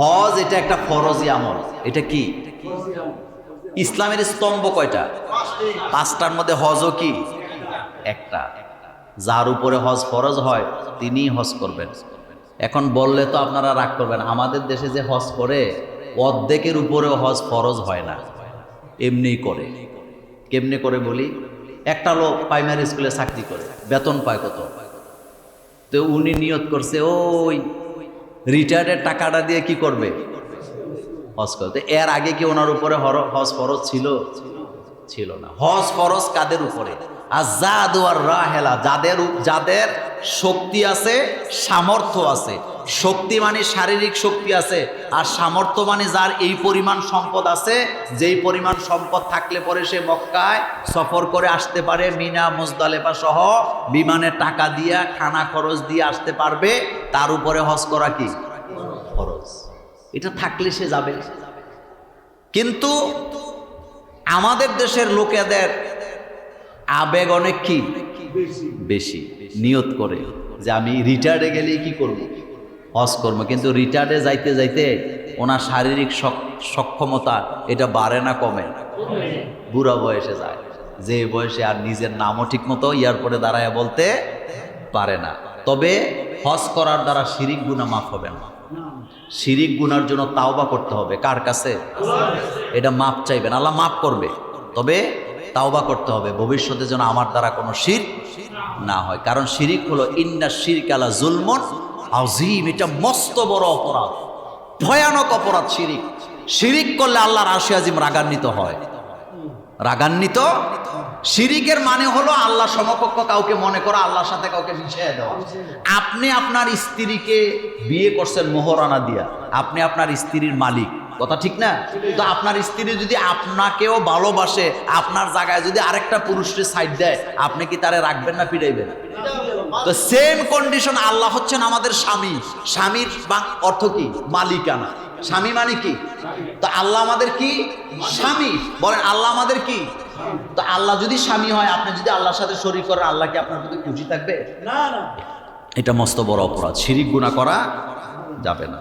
হজ এটা একটা ফরজি আমল। এটা কি? ইসলামের স্তম্ভ কয়টা? পাঁচটার মধ্যে হজও কি একটা। যার উপরে হজ ফরজ হয় তিনিই হজ করবেন। এখন বললে তো আপনারা রাগ করবেন, আমাদের দেশে যে হজ করে অর্ধেকের উপরেও হজ ফরজ হয় না, এমনিই করে। কেমনে করে বলি? একটা লোক প্রাইমারি স্কুলে চাকরি করে, বেতন পায় কত? তো উনি নিয়ত করছে ওই রিটায়ার্ডের টাকাটা দিয়ে কি করবে? হজ করতে। এর আগে কি ওনার উপরে হজ ফরজ ছিল? ছিল না। হজ ফরজ কাদের উপরে? আযাদু আর রাহেলা, যাদের শক্তি আছে, সামর্থ্য আছে। শক্তি মানে শারীরিক শক্তি আছে, আর সামর্থ্য মানে যার এই পরিমাণ সম্পদ আছে, যেই পরিমাণ সম্পদ থাকলে পরে সে মক্কায় সফর করে আসতে পারে, মিনা মুজদালেফা সহ বিমানে টাকা দিয়া খানা খরচ দিয়ে আসতে পারবে, তার উপরে হজ করা কি ফরজ। এটা থাকলে সে যাবে। কিন্তু আমাদের দেশের লোকেদের আবেগ অনেক কি বেশি, নিয়ত করে যে আমি রিটায়ার্ডে গেলেই কি করব? হজ করব। কিন্তু রিটায়ার্ডে যাইতে যাইতে ওনার শারীরিক সক্ষমতা এটা বাড়ে না কমে? বুড়া বয়সে যায়, যে বয়সে আর নিজের নামও ঠিক মতো এয়ারপোর্টে দাঁড়ায় বলতে পারে না। তবে হজ করার দ্বারা শিরিক গুনাহ মাফ হবে না। শিরিক গুনার জন্য তাওবা করতে হবে। কার কাছে? এটা মাপ চাইবেন, আল্লাহ মাফ করবে, তবে তাওবা করতে হবে ভবিষ্যতে যেন আমার দ্বারা কোনো শিরক না হয়। কারণ শিরিক হলো ইন্না শিরকা লা যুলমুন আযীম, এটা মস্ত বড় অপরাধ, ভয়ানক অপরাধ শিরিক। শিরিক করলে আল্লাহর আরশে আজিম রাগান্বিত হয়। রাগান্বিত। শিরিকের মানে হলো আল্লাহ সমকক্ষ কাউকে মনে করা, আল্লাহর সাথে কাউকে মিশিয়ে দেওয়া। আপনি আপনার স্ত্রীকে বিয়ে করছেন মোহরানা দিয়া, আপনি আপনার স্ত্রীর মালিক, কথা ঠিক না? তো আপনার স্ত্রী যদি আপনাকেও ভালোবাসে, আপনার জায়গায় যদি আরেকটা পুরুষকে সাইড দেয়, আপনি কি তারে রাখবেন না পিটাইবেন? তো সেম কন্ডিশন, আল্লাহ হচ্ছেন আমাদের স্বামী। স্বামীর অর্থ কি? মালিকানা। স্বামী মানে কি? তো আল্লাহ আমাদের কি? স্বামী। বলেন আল্লাহ আমাদের কি? তো আল্লাহ যদি স্বামী হয়, আপনি যদি আল্লাহর সাথে শরীক করেন, আল্লাহ কি আপনার প্রতি খুশি থাকবে? না। এটা মস্ত বড় অপরাধ, শিরিক গুনাহ করা যাবে না।